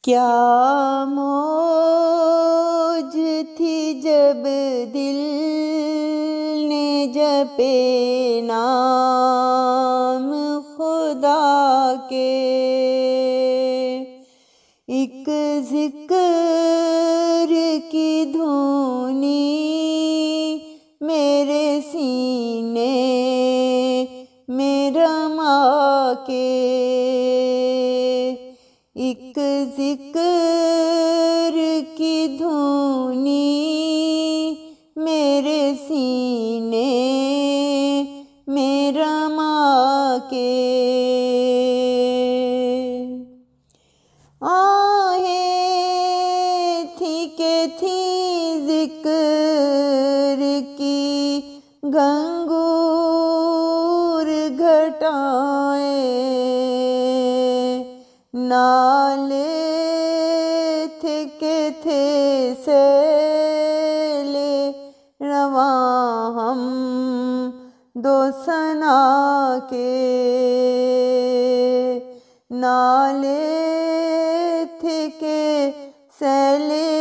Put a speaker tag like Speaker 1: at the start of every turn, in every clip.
Speaker 1: क्या मौज थी जब दिल ने जपे नाम खुदा के। एक जिक्र की धुनी मेरे सीने में रमा के। एक जिक्र की धुनी मेरे सीने में रमा के। आहें थी के थी जिक्र की घंघूर घटाएं। नाले थे के थे सैले रवां हम दो सना के। नाले थे के सैले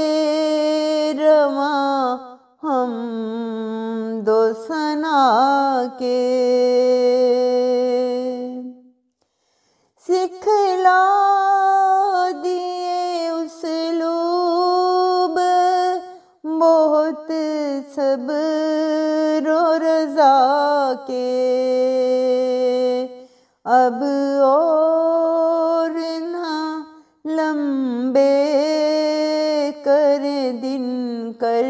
Speaker 1: रवां हम दो सना के। सिखला दिए उसलूब बहुत सब्र और रज़ा के। अब और ना लंबे करे दिन कर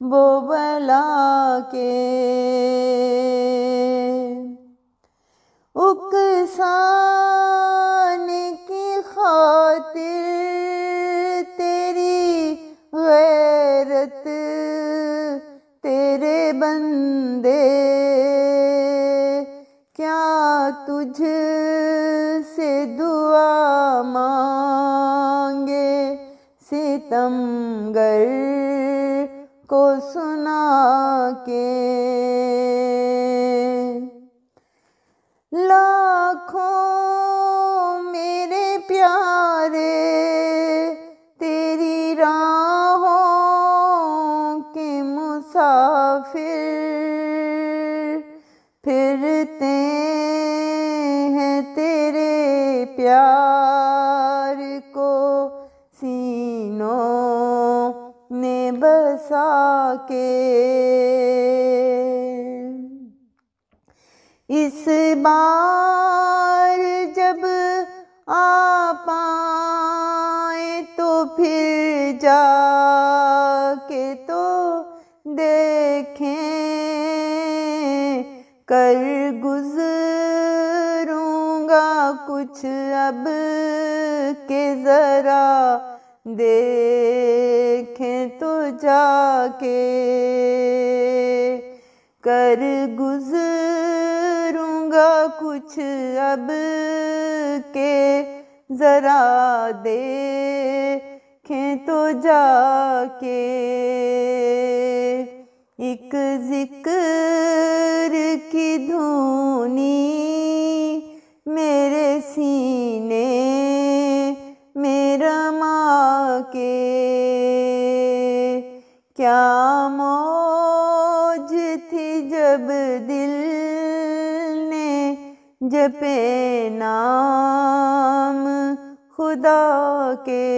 Speaker 1: वो बला के। उकसाने की खातिर तेरी गैरत तेरे बंदे क्या तुझ से दुआ मांगे। सितमगर को सुना के। लाखों मेरे प्यारे तेरी राहों के मुसाफिर फिरते हैं तेरे प्यार को सीनों ने बसा के। इस बार जब आ पाए तो फिर जाके तो देखें। कर गुज़रूंगा कुछ अब के ज़रा देखें तो जाके। कर गुज़रूंगा कुछ अब के ज़रा देखें तो जाके। एक जिक्र की धुनी मेरे सीने में रमा के। क्या मौज थी जब दिल ने जपे नाम खुदा के।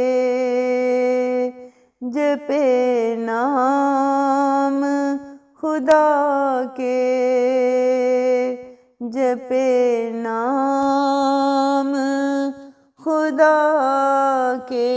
Speaker 1: जपे नाम खुदा के। जपे नाम खुदा के।